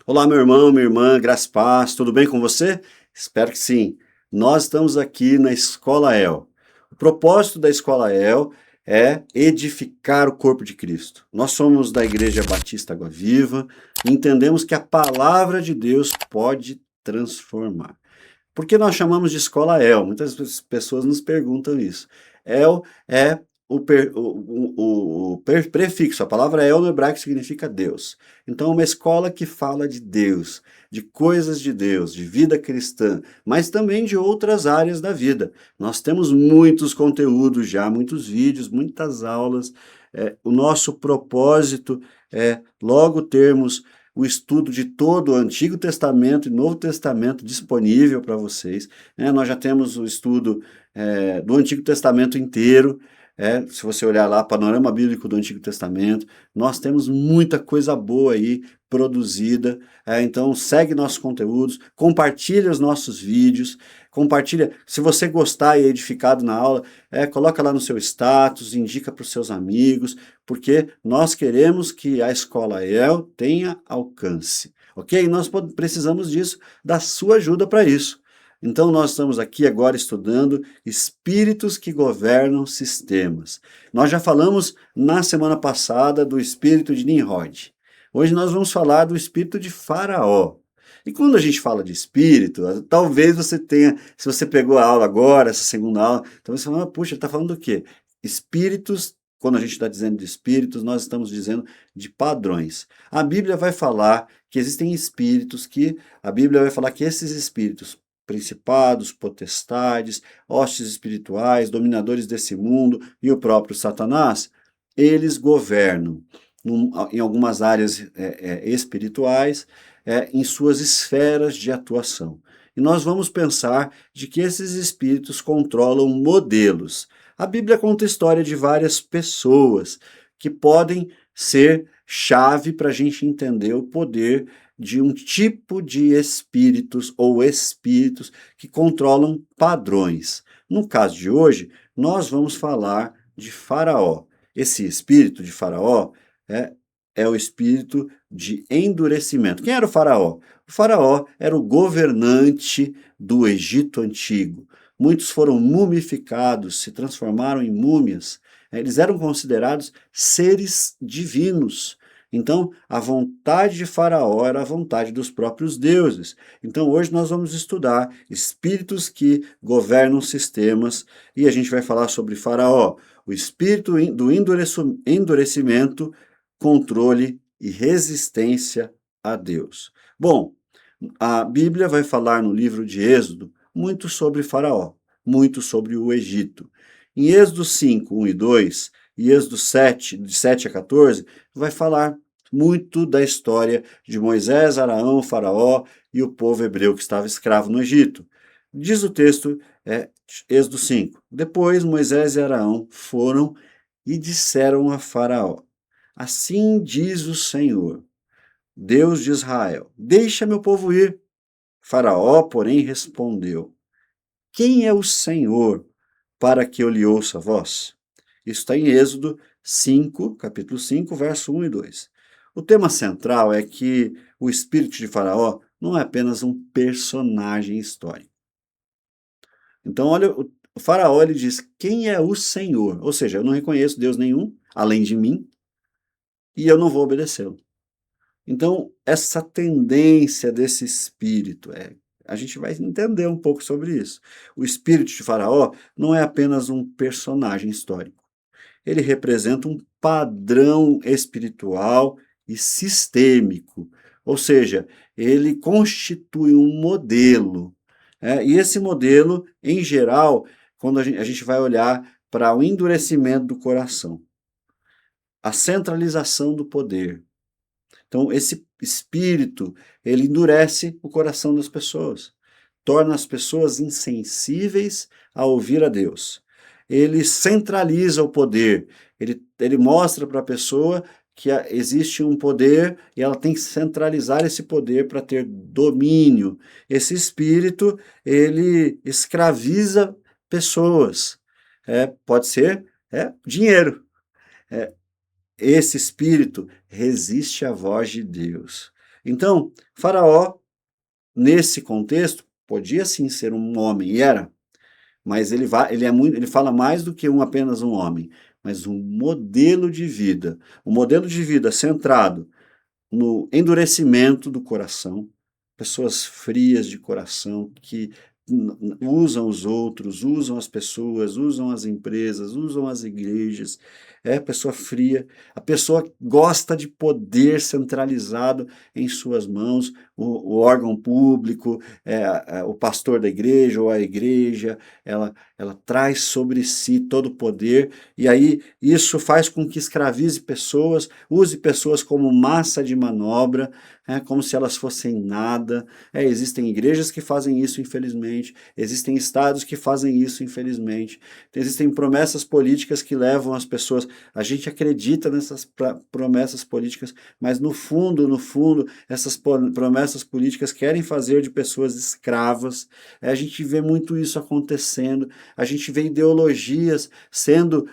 Olá, meu irmão, minha irmã, graça e paz, tudo bem com você? Espero que sim. Nós estamos aqui na Escola El. O propósito da Escola El é edificar o corpo de Cristo. Nós somos da Igreja Batista Água Viva e entendemos que a palavra de Deus pode transformar. Por que nós chamamos de escola El? Muitas pessoas nos perguntam isso. El é o prefixo, a palavra El no hebraico significa Deus. Então, uma escola que fala de Deus, de coisas de Deus, de vida cristã, mas também de outras áreas da vida. Nós temos muitos conteúdos já, muitos vídeos, muitas aulas. O nosso propósito é logo termos o estudo de todo o Antigo Testamento e Novo Testamento disponível para vocês. Nós já temos o estudo do Antigo Testamento inteiro. Se você olhar lá, panorama bíblico do Antigo Testamento, nós temos muita coisa boa aí produzida. Então segue nossos conteúdos, compartilha os nossos vídeos, compartilha. Se você gostar e é edificado na aula, coloca lá no seu status, indica para os seus amigos, porque nós queremos que a Escola El tenha alcance, ok? E nós precisamos disso, da sua ajuda para isso. Então, nós estamos aqui agora estudando espíritos que governam sistemas. Nós já falamos na semana passada do espírito de Nimrod. Hoje nós vamos falar do espírito de Faraó. E quando a gente fala de espírito, talvez você tenha, se você pegou a aula agora, essa segunda aula, talvez você fale, puxa, ele está falando do quê? Espíritos, quando a gente está dizendo de espíritos, nós estamos dizendo de padrões. A Bíblia vai falar que existem espíritos que, a Bíblia vai falar que esses espíritos, principados, potestades, hostes espirituais, dominadores desse mundo e o próprio Satanás, eles governam em algumas áreas espirituais, em suas esferas de atuação. E nós vamos pensar de que esses espíritos controlam modelos. A Bíblia conta a história de várias pessoas que podem ser chave para a gente entender o poder de um tipo de espíritos ou espíritos que controlam padrões. No caso de hoje, nós vamos falar de Faraó. Esse espírito de Faraó é, é o espírito de endurecimento. Quem era o Faraó? O Faraó era o governante do Egito Antigo. Muitos foram mumificados, se transformaram em múmias. Eles eram considerados seres divinos. Então, a vontade de Faraó era a vontade dos próprios deuses. Então, hoje nós vamos estudar espíritos que governam sistemas e a gente vai falar sobre Faraó, o espírito do endurecimento, controle e resistência a Deus. Bom, a Bíblia vai falar no livro de Êxodo muito sobre Faraó, muito sobre o Egito. Em Êxodo 5, 1 e 2, e Êxodo 7, de 7 a 14, vai falar muito da história de Moisés, Araão, Faraó e o povo hebreu que estava escravo no Egito. Diz o texto, Êxodo 5. Depois Moisés e Araão foram e disseram a Faraó: Assim diz o Senhor, Deus de Israel: Deixa meu povo ir. Faraó, porém, respondeu: Quem é o Senhor para que eu lhe ouça a voz? Isso está em Êxodo 5, capítulo 5, verso 1 e 2. O tema central é que o espírito de Faraó não é apenas um personagem histórico. Então, olha, o Faraó ele diz: Quem é o Senhor? Ou seja, eu não reconheço Deus nenhum além de mim e eu não vou obedecê-lo. Então, essa tendência desse espírito, a gente vai entender um pouco sobre isso. O espírito de Faraó não é apenas um personagem histórico. Ele representa um padrão espiritual e sistêmico. Ou seja, ele constitui um modelo. E esse modelo, em geral, quando a gente vai olhar para o endurecimento do coração, a centralização do poder, então, esse espírito, ele endurece o coração das pessoas, torna as pessoas insensíveis a ouvir a Deus. Ele centraliza o poder, ele mostra para a pessoa que existe um poder e ela tem que centralizar esse poder para ter domínio. Esse espírito, ele escraviza pessoas. Pode ser dinheiro. É, esse espírito resiste à voz de Deus. Então, Faraó, nesse contexto, podia sim ser um homem, e era, mas ele fala mais do que apenas um homem, mas um modelo de vida. Um modelo de vida centrado no endurecimento do coração, pessoas frias de coração que usam os outros, usam as pessoas, usam as empresas, usam as igrejas. É pessoa fria, a pessoa gosta de poder centralizado em suas mãos, o órgão público, o pastor da igreja ou a igreja, ela traz sobre si todo o poder, e aí isso faz com que escravize pessoas, use pessoas como massa de manobra, como se elas fossem nada. Existem igrejas que fazem isso, infelizmente, existem estados que fazem isso, infelizmente, existem promessas políticas que levam as pessoas, a gente acredita nessas promessas políticas, mas no fundo, essas promessas políticas querem fazer de pessoas escravas. A gente vê muito isso acontecendo, a gente vê ideologias sendo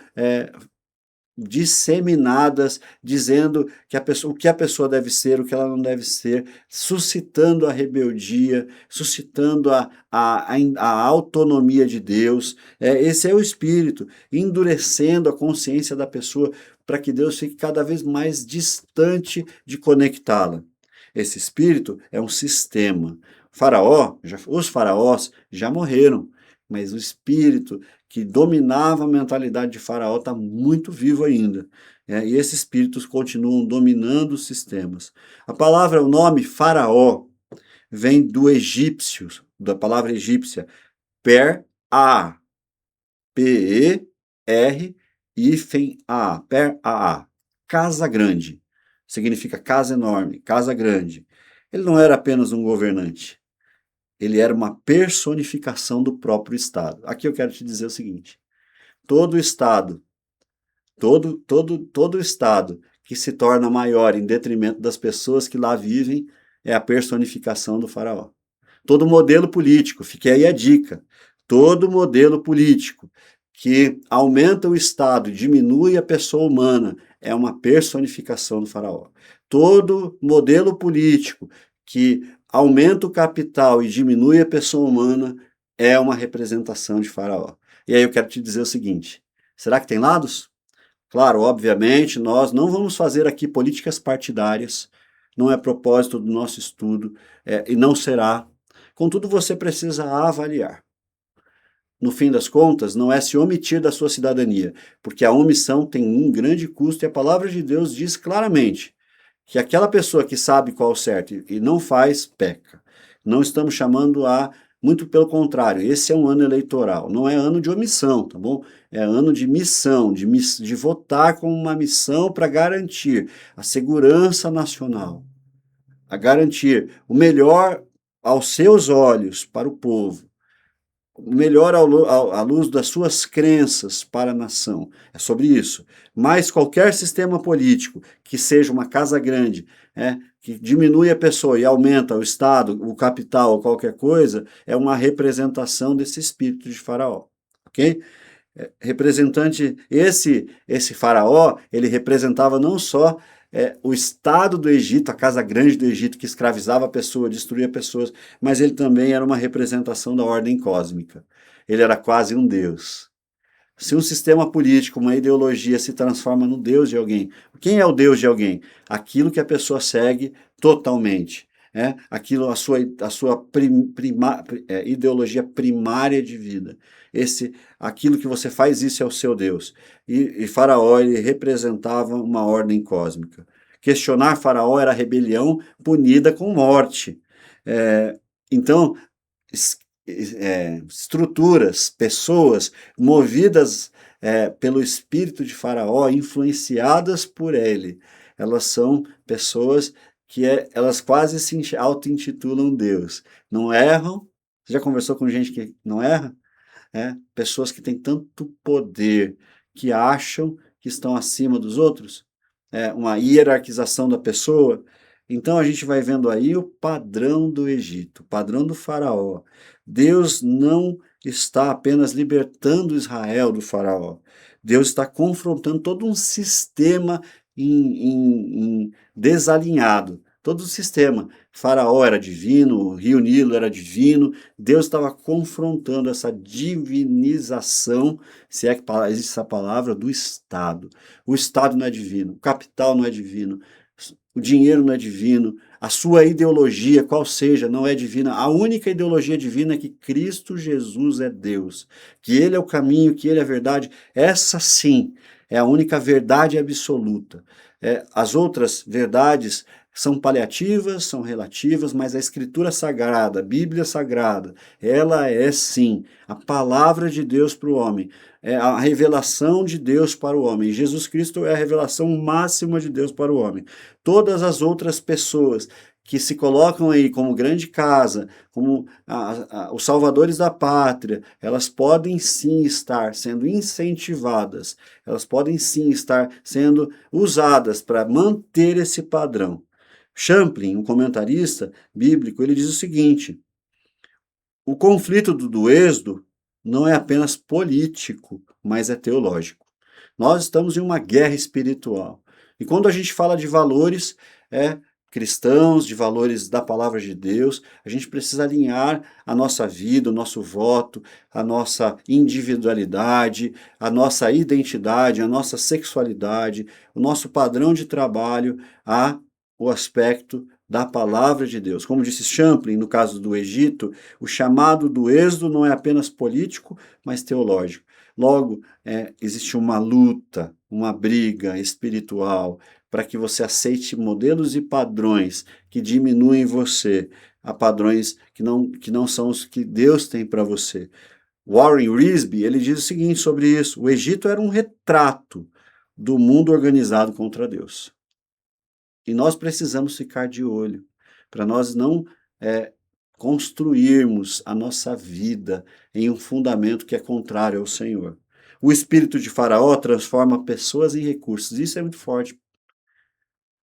disseminadas, dizendo que o que a pessoa deve ser, o que ela não deve ser, suscitando a rebeldia, suscitando a autonomia de Deus. Esse é o espírito, endurecendo a consciência da pessoa para que Deus fique cada vez mais distante de conectá-la. Esse espírito é um sistema. Os faraós já morreram, mas o espírito que dominava a mentalidade de Faraó está muito vivo ainda. E esses espíritos continuam dominando os sistemas. O nome Faraó, vem do egípcio, da palavra egípcia, Per-A, P-E-R, hífen-A, Per-A, casa grande. Significa casa enorme, casa grande. Ele não era apenas um governante, ele era uma personificação do próprio Estado. Aqui eu quero te dizer o seguinte: todo Estado, todo Estado que se torna maior em detrimento das pessoas que lá vivem é a personificação do faraó. Todo modelo político, fique aí a dica, todo modelo político que aumenta o Estado e diminui a pessoa humana é uma personificação do faraó. Todo modelo político que aumenta o capital e diminui a pessoa humana é uma representação de faraó. E aí eu quero te dizer o seguinte: será que tem lados? Claro, obviamente, nós não vamos fazer aqui políticas partidárias, não é propósito do nosso estudo, e não será. Contudo, você precisa avaliar. No fim das contas, não é se omitir da sua cidadania, porque a omissão tem um grande custo e a palavra de Deus diz claramente que aquela pessoa que sabe qual é o certo e não faz, peca. Não estamos chamando muito pelo contrário, esse é um ano eleitoral, não é ano de omissão, tá bom? É ano de missão, de votar com uma missão para garantir a segurança nacional, a garantir o melhor aos seus olhos para o povo, o melhor à luz das suas crenças para a nação. É sobre isso. Mas qualquer sistema político que seja uma casa grande, que diminui a pessoa e aumenta o Estado, o capital ou qualquer coisa, é uma representação desse espírito de Faraó. Ok? Esse faraó, ele representava não só o estado do Egito, a casa grande do Egito, que escravizava a pessoa, destruía pessoas, mas ele também era uma representação da ordem cósmica. Ele era quase um deus. Se um sistema político, uma ideologia se transforma no Deus de alguém, quem é o Deus de alguém? Aquilo que a pessoa segue totalmente. Aquilo, a sua ideologia primária de vida. Aquilo que você faz, isso é o seu Deus. E Faraó, ele representava uma ordem cósmica. Questionar Faraó era rebelião punida com morte. Então, estruturas, pessoas movidas pelo espírito de Faraó, influenciadas por ele, elas são pessoas que elas quase se auto-intitulam Deus. Não erram. Você já conversou com gente que não erra? Pessoas que têm tanto poder, que acham que estão acima dos outros, uma hierarquização da pessoa. Então a gente vai vendo aí o padrão do Egito, o padrão do faraó. Deus não está apenas libertando Israel do faraó. Deus está confrontando todo um sistema desalinhado. todo o sistema. Faraó era divino, o Rio Nilo era divino, Deus estava confrontando essa divinização, se é que existe essa palavra, do Estado. O Estado não é divino, o capital não é divino, o dinheiro não é divino, a sua ideologia, qual seja, não é divina. A única ideologia divina é que Cristo Jesus é Deus, que Ele é o caminho, que Ele é a verdade. Essa sim é a única verdade absoluta. As outras verdades são paliativas, são relativas, mas a Escritura Sagrada, a Bíblia Sagrada, ela é sim a palavra de Deus para o homem, é a revelação de Deus para o homem. Jesus Cristo é a revelação máxima de Deus para o homem. Todas as outras pessoas que se colocam aí como grande casa, como os salvadores da pátria, elas podem sim estar sendo incentivadas, elas podem sim estar sendo usadas para manter esse padrão. Champlin, um comentarista bíblico, ele diz o seguinte: o conflito do Êxodo não é apenas político, mas é teológico. Nós estamos em uma guerra espiritual. E quando a gente fala de valores cristãos, de valores da palavra de Deus, a gente precisa alinhar a nossa vida, o nosso voto, a nossa individualidade, a nossa identidade, a nossa sexualidade, o nosso padrão de trabalho ao aspecto da palavra de Deus. Como disse Champlin, no caso do Egito, o chamado do êxodo não é apenas político, mas teológico. Logo, existe uma luta, uma briga espiritual para que você aceite modelos e padrões que diminuem você a padrões que não são os que Deus tem para você. Warren Wiersbe, ele diz o seguinte sobre isso: o Egito era um retrato do mundo organizado contra Deus. E nós precisamos ficar de olho para nós não construirmos a nossa vida em um fundamento que é contrário ao Senhor. O espírito de Faraó transforma pessoas em recursos. Isso é muito forte.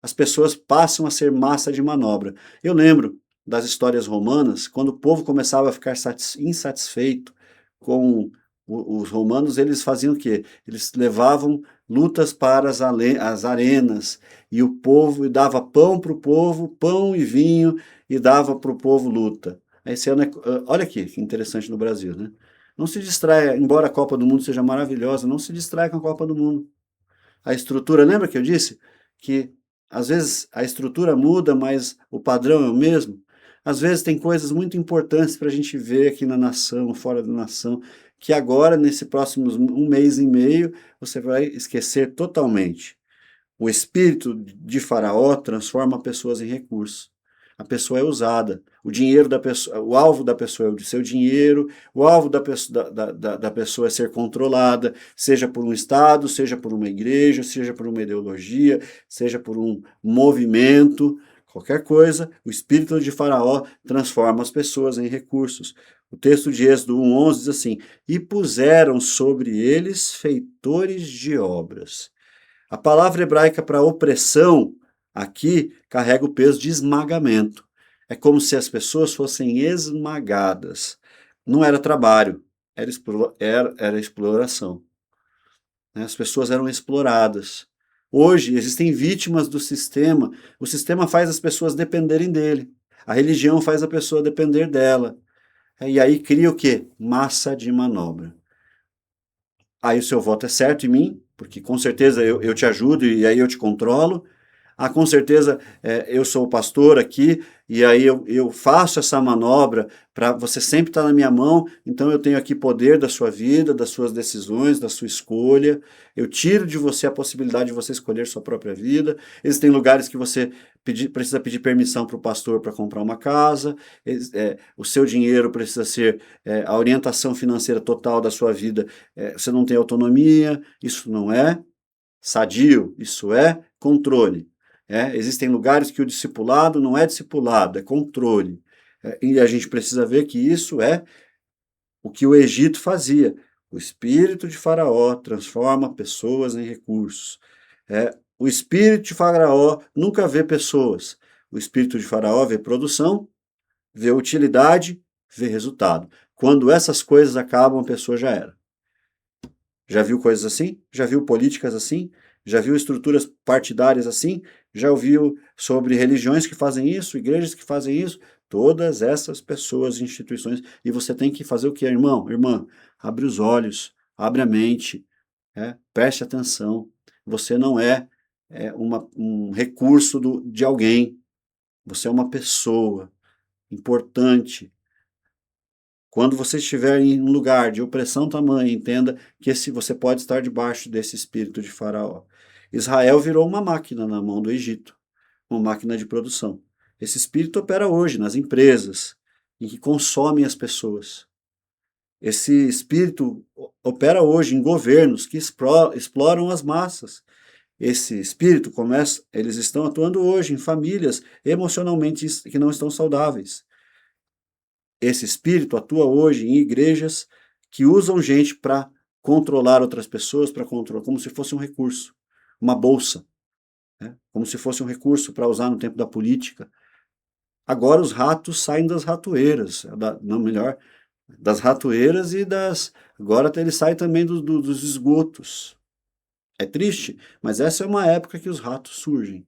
As pessoas passam a ser massa de manobra. Eu lembro das histórias romanas, quando o povo começava a ficar insatisfeito com os romanos, eles faziam o quê? Eles levavam lutas para as arenas, e o povo dava pão para o povo, pão e vinho, e dava para o povo luta. Esse ano olha aqui que interessante no Brasil, né? Não se distraia, embora a Copa do Mundo seja maravilhosa, não se distraia com a Copa do Mundo. A estrutura, lembra que eu disse que às vezes a estrutura muda, mas o padrão é o mesmo? Às vezes tem coisas muito importantes para a gente ver aqui na nação, fora da nação, que agora, nesse próximo 1 mês e meio, você vai esquecer totalmente. O espírito de Faraó transforma pessoas em recursos. A pessoa é usada. O dinheiro da pessoa, o alvo da pessoa é o seu dinheiro, o alvo da pessoa é ser controlada, seja por um Estado, seja por uma igreja, seja por uma ideologia, seja por um movimento, qualquer coisa. O espírito de Faraó transforma as pessoas em recursos. O texto de Êxodo 1:11 diz assim: e puseram sobre eles feitores de obras. A palavra hebraica para opressão aqui carrega o peso de esmagamento. É como se as pessoas fossem esmagadas. Não era trabalho, era exploração. As pessoas eram exploradas. Hoje existem vítimas do sistema. O sistema faz as pessoas dependerem dele. A religião faz a pessoa depender dela. E aí cria o quê? Massa de manobra. Aí o seu voto é certo em mim, porque com certeza eu te ajudo e aí eu te controlo. Com certeza eu sou o pastor aqui e aí eu faço essa manobra para você sempre estar na minha mão, então eu tenho aqui poder da sua vida, das suas decisões, da sua escolha. Eu tiro de você a possibilidade de você escolher sua própria vida. Existem lugares que você precisa pedir permissão para o pastor para comprar uma casa, o seu dinheiro precisa ser a orientação financeira total da sua vida, você não tem autonomia, isso não é sadio, isso é controle. Existem lugares que o discipulado não é discipulado, é controle. E a gente precisa ver que isso é o que o Egito fazia. O espírito de Faraó transforma pessoas em recursos. O espírito de Faraó nunca vê pessoas. O espírito de Faraó vê produção, vê utilidade, vê resultado. Quando essas coisas acabam, a pessoa já era. Já viu coisas assim? Já viu políticas assim? Já viu estruturas partidárias assim? Já ouviu sobre religiões que fazem isso, igrejas que fazem isso? Todas essas pessoas, instituições, e você tem que fazer o que, irmão? Irmã, abre os olhos, abre a mente, preste atenção. Você não é um recurso de alguém, você é uma pessoa importante. Quando você estiver em um lugar de opressão tamanha, entenda que você pode estar debaixo desse espírito de Faraó. Israel virou uma máquina na mão do Egito, uma máquina de produção. Esse espírito opera hoje nas empresas, em que consomem as pessoas. Esse espírito opera hoje em governos que exploram as massas. Esse espírito eles estão atuando hoje em famílias emocionalmente que não estão saudáveis. Esse espírito atua hoje em igrejas que usam gente para controlar outras pessoas, para controlar, como se fosse um recurso, uma bolsa, como se fosse um recurso para usar no tempo da política. Agora os ratos saem das ratoeiras, não melhor, das ratoeiras agora eles saem também dos esgotos. É triste, mas essa é uma época que os ratos surgem.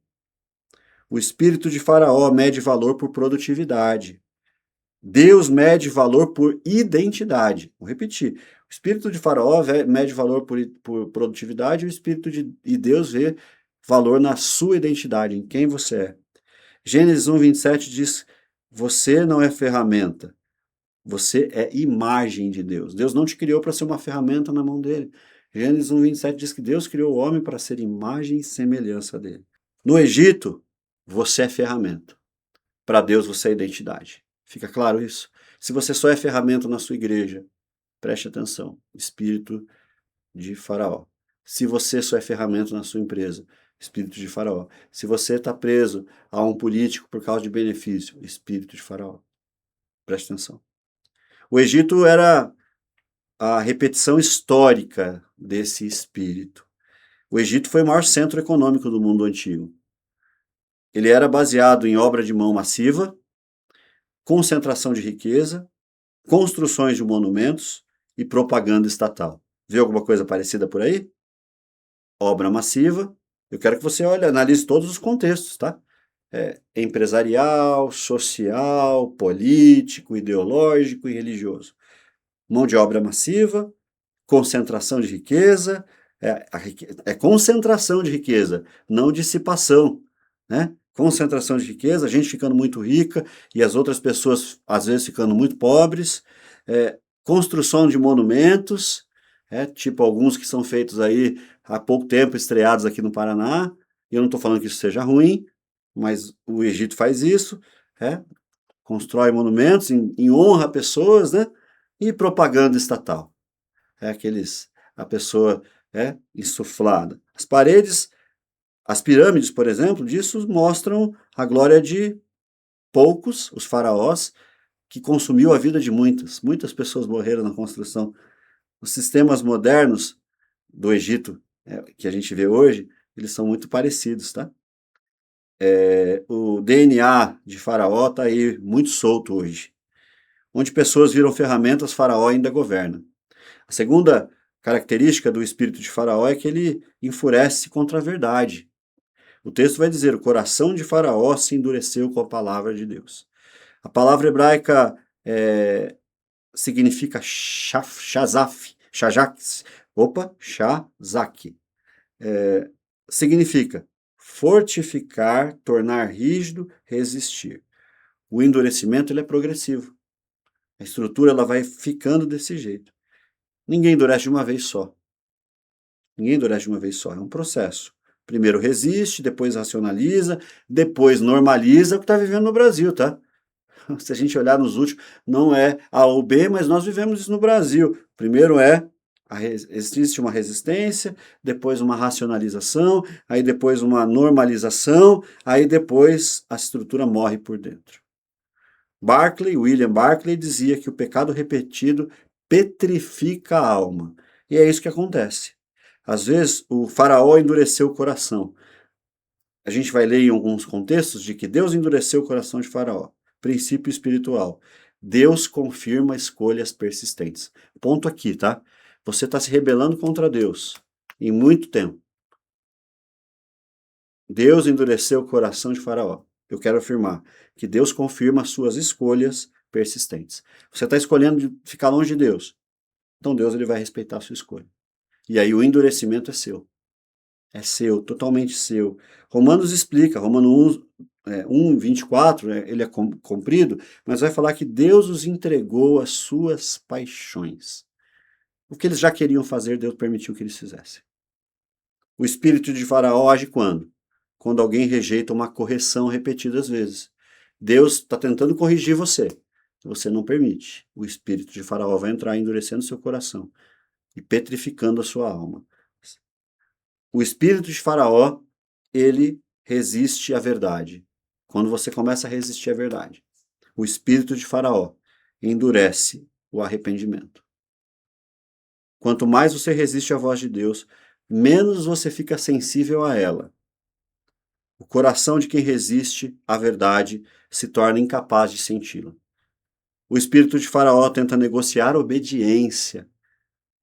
O espírito de Faraó mede valor por produtividade. Deus mede valor por identidade. Vou repetir. O espírito de Faraó mede valor por produtividade, e Deus vê valor na sua identidade, em quem você é. Gênesis 1:27 diz: você não é ferramenta, você é imagem de Deus. Deus não te criou para ser uma ferramenta na mão dele. Gênesis 1:27 diz que Deus criou o homem para ser imagem e semelhança dele. No Egito, você é ferramenta. Para Deus, você é identidade. Fica claro isso? Se você só é ferramenta na sua igreja, preste atenção, espírito de Faraó. Se você só é ferramenta na sua empresa, espírito de Faraó. Se você está preso a um político por causa de benefício, espírito de Faraó. Preste atenção. O Egito era a repetição histórica desse espírito. O Egito foi o maior centro econômico do mundo antigo. Ele era baseado em obra de mão massiva, concentração de riqueza, construções de monumentos e propaganda estatal. Vê alguma coisa parecida por aí? Obra massiva. Eu quero que você analise todos os contextos, tá? Empresarial, social, político, ideológico e religioso. Mão de obra massiva, concentração de riqueza, concentração de riqueza, não dissipação, né? Concentração de riqueza, a gente ficando muito rica e as outras pessoas às vezes ficando muito pobres, construção de monumentos, tipo alguns que são feitos aí há pouco tempo, estreados aqui no Paraná, e eu não estou falando que isso seja ruim, mas o Egito faz isso, constrói monumentos em honra a pessoas, né? E propaganda estatal. A pessoa insuflada. As pirâmides, por exemplo, disso mostram a glória de poucos, os faraós, que consumiu a vida de muitas. Muitas pessoas morreram na construção. Os sistemas modernos do Egito, que a gente vê hoje, eles são muito parecidos, tá? O DNA de Faraó está aí muito solto hoje. Onde pessoas viram ferramentas, Faraó ainda governa. A segunda característica do espírito de Faraó é que ele enfurece contra a verdade. O texto vai dizer: o coração de Faraó se endureceu com a palavra de Deus. A palavra hebraica significa shazak. Significa fortificar, tornar rígido, resistir. O endurecimento ele é progressivo. A estrutura ela vai ficando desse jeito. Ninguém endurece de uma vez só. Ninguém endurece de uma vez só. É um processo. Primeiro resiste, depois racionaliza, depois normaliza, o que está vivendo no Brasil, tá? Se a gente olhar nos últimos, não é A ou B, mas nós vivemos isso no Brasil. Primeiro existe uma resistência, depois uma racionalização, aí depois uma normalização, aí depois a estrutura morre por dentro. William Barclay dizia que o pecado repetido petrifica a alma. E é isso que acontece. Às vezes, o faraó endureceu o coração. A gente vai ler em alguns contextos de que Deus endureceu o coração de Faraó. Princípio espiritual. Deus confirma escolhas persistentes. Ponto aqui, tá? Você está se rebelando contra Deus em muito tempo. Deus endureceu o coração de Faraó. Eu quero afirmar que Deus confirma as suas escolhas persistentes. Você está escolhendo ficar longe de Deus, então Deus ele vai respeitar a sua escolha. E aí o endurecimento é seu. É seu, totalmente seu. Romanos explica, Romanos 1, 24, ele é comprido, mas vai falar que Deus os entregou às suas paixões. O que eles já queriam fazer, Deus permitiu que eles fizessem. O espírito de Faraó age quando? Quando alguém rejeita uma correção repetidas vezes. Deus está tentando corrigir você. Você não permite. O espírito de Faraó vai entrar endurecendo seu coração e petrificando a sua alma. O espírito de Faraó, ele resiste à verdade. Quando você começa a resistir à verdade, o espírito de Faraó endurece o arrependimento. Quanto mais você resiste à voz de Deus, menos você fica sensível a ela. O coração de quem resiste à verdade se torna incapaz de senti-la. O espírito de Faraó tenta negociar obediência.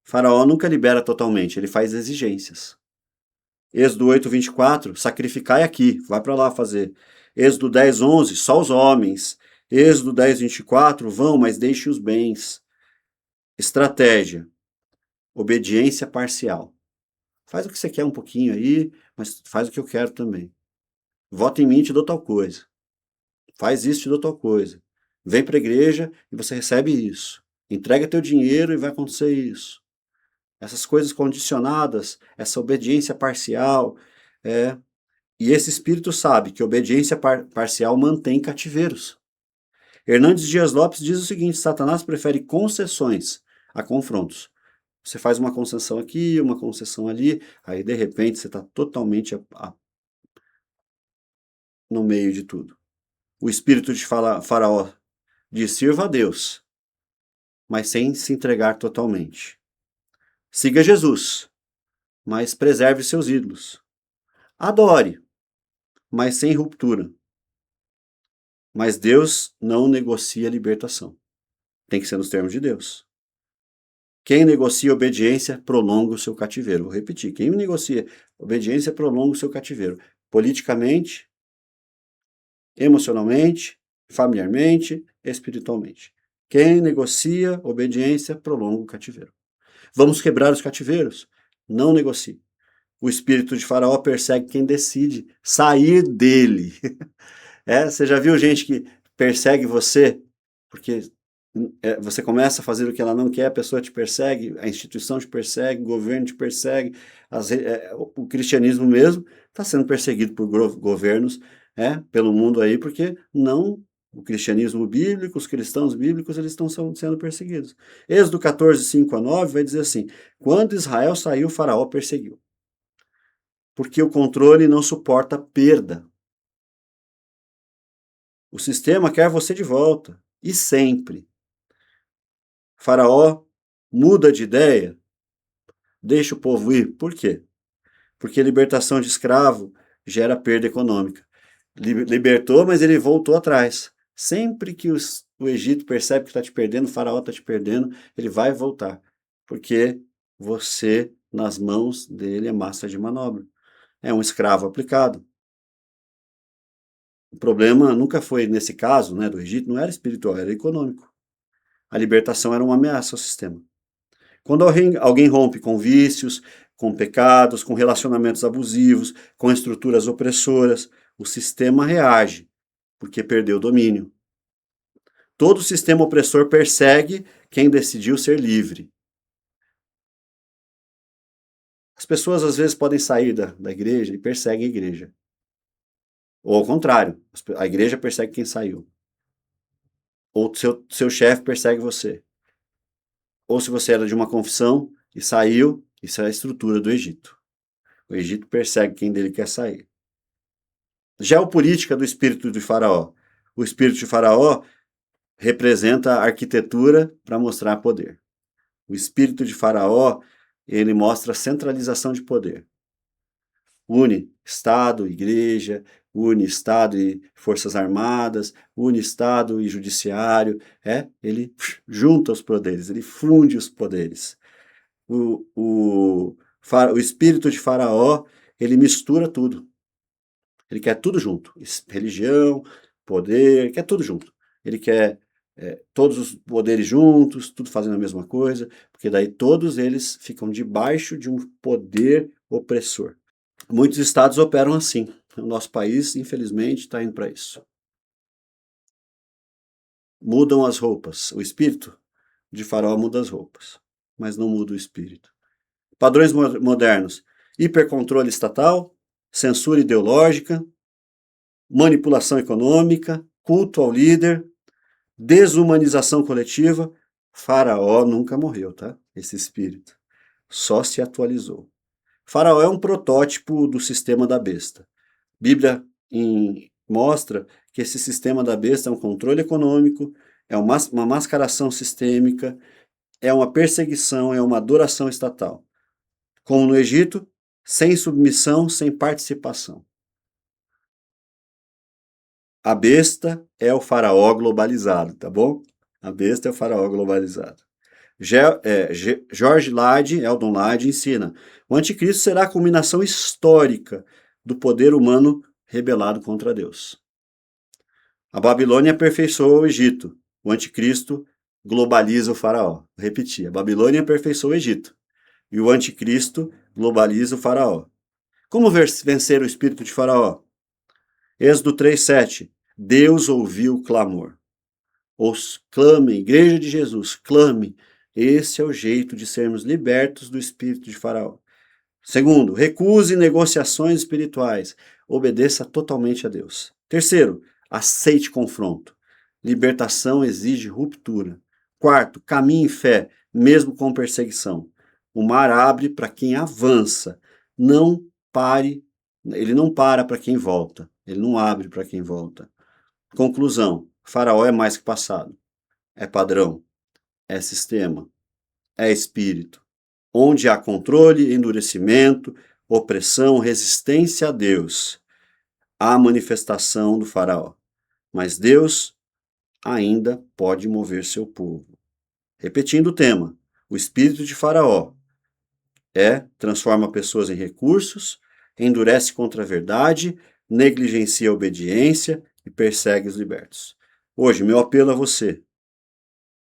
Faraó nunca libera totalmente, ele faz exigências. Êxodo 8, 24, sacrificai aqui, vai para lá fazer. Êxodo 10, 11, só os homens. Êxodo 10, 24, vão, mas deixe os bens. Estratégia, obediência parcial. Faz o que você quer um pouquinho aí, mas faz o que eu quero também. Vota em mim e te dou tal coisa. Faz isso e te dou tal coisa. Vem para a igreja e você recebe isso. Entrega teu dinheiro e vai acontecer isso. Essas coisas condicionadas, essa obediência parcial, e esse espírito sabe que obediência parcial mantém cativeiros. Hernandes Dias Lopes diz o seguinte: Satanás prefere concessões a confrontos. Você faz uma concessão aqui, uma concessão ali, aí de repente você está totalmente no meio de tudo. O espírito de Faraó diz: sirva a Deus, mas sem se entregar totalmente. Siga Jesus, mas preserve seus ídolos. Adore, mas sem ruptura. Mas Deus não negocia libertação. Tem que ser nos termos de Deus. Quem negocia obediência prolonga o seu cativeiro. Vou repetir: quem negocia obediência prolonga o seu cativeiro. Politicamente, emocionalmente, familiarmente, espiritualmente. Quem negocia obediência prolonga o cativeiro. Vamos quebrar os cativeiros? Não negocie. O espírito de Faraó persegue quem decide sair dele. Você já viu gente que persegue você porque você começa a fazer o que ela não quer, a pessoa te persegue, a instituição te persegue, o governo te persegue, o cristianismo mesmo está sendo perseguido por governos pelo mundo aí, porque não o cristianismo bíblico, os cristãos bíblicos, eles estão sendo perseguidos. Êxodo 14, 5 a 9 vai dizer assim: quando Israel saiu, Faraó perseguiu, porque o controle não suporta perda. O sistema quer você de volta, e sempre. Faraó muda de ideia, deixa o povo ir. Por quê? Porque libertação de escravo gera perda econômica. Libertou, mas ele voltou atrás. Sempre que o Egito percebe que está te perdendo, o faraó está te perdendo, ele vai voltar. Porque você, nas mãos dele, é massa de manobra. É um escravo aplicado. O problema nunca foi, nesse caso, do Egito, não era espiritual, era econômico. A libertação era uma ameaça ao sistema. Quando alguém rompe com vícios, com pecados, com relacionamentos abusivos, com estruturas opressoras, o sistema reage, porque perdeu o domínio. Todo sistema opressor persegue quem decidiu ser livre. As pessoas às vezes podem sair da igreja e perseguem a igreja. Ou ao contrário, a igreja persegue quem saiu. Ou seu chefe persegue você. Ou se você era de uma confissão e saiu, isso é a estrutura do Egito. O Egito persegue quem dele quer sair. Geopolítica do espírito de Faraó. O espírito de Faraó representa a arquitetura para mostrar poder. O espírito de Faraó, ele mostra a centralização de poder. Une Estado, Igreja, une Estado e Forças Armadas, une Estado e Judiciário. Ele junta os poderes, ele funde os poderes. O espírito de Faraó, ele mistura tudo. Ele quer tudo junto. Religião, poder, ele quer tudo junto. Ele quer todos os poderes juntos, tudo fazendo a mesma coisa, porque daí todos eles ficam debaixo de um poder opressor. Muitos estados operam assim. O nosso país, infelizmente, está indo para isso. Mudam as roupas. O espírito de Faraó muda as roupas, mas não muda o espírito. Padrões modernos: hipercontrole estatal, censura ideológica, manipulação econômica, culto ao líder, desumanização coletiva. Faraó nunca morreu, tá? Esse espírito só se atualizou. Faraó é um protótipo do sistema da besta. Bíblia mostra que esse sistema da besta é um controle econômico, é uma mascaração sistêmica, é uma perseguição, é uma adoração estatal. Como no Egito, sem submissão, sem participação. A besta é o faraó globalizado, tá bom? A besta é o faraó globalizado. George Lade, Eldon Lade, ensina: o anticristo será a culminação histórica do poder humano rebelado contra Deus. A Babilônia aperfeiçoou o Egito. O anticristo globaliza o faraó. Vou repetir: a Babilônia aperfeiçoou o Egito. E o anticristo globaliza o faraó. Como vencer o espírito de faraó? Êxodo 3:7. Deus ouviu o clamor. Clame, Igreja de Jesus, clame. Esse é o jeito de sermos libertos do espírito de faraó. Segundo, recuse negociações espirituais. Obedeça totalmente a Deus. Terceiro, aceite confronto. Libertação exige ruptura. Quarto, caminhe em fé, mesmo com perseguição. O mar abre para quem avança. Não pare, ele não para para quem volta. Ele não abre para quem volta. Conclusão: Faraó é mais que passado. É padrão, é sistema, é espírito. Onde há controle, endurecimento, opressão, resistência a Deus, há manifestação do Faraó. Mas Deus ainda pode mover seu povo. Repetindo o tema: o espírito de Faraó transforma pessoas em recursos, endurece contra a verdade, negligencia a obediência e persegue os libertos. Hoje, meu apelo a você: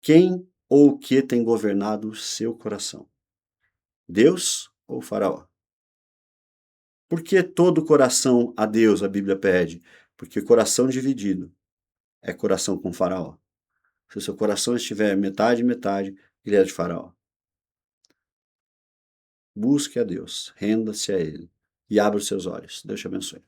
quem ou o que tem governado o seu coração? Deus ou Faraó? Por que todo coração a Deus, a Bíblia pede? Porque coração dividido é coração com Faraó. Se o seu coração estiver metade, metade, ele é de Faraó. Busque a Deus, renda-se a Ele e abra os seus olhos. Deus te abençoe.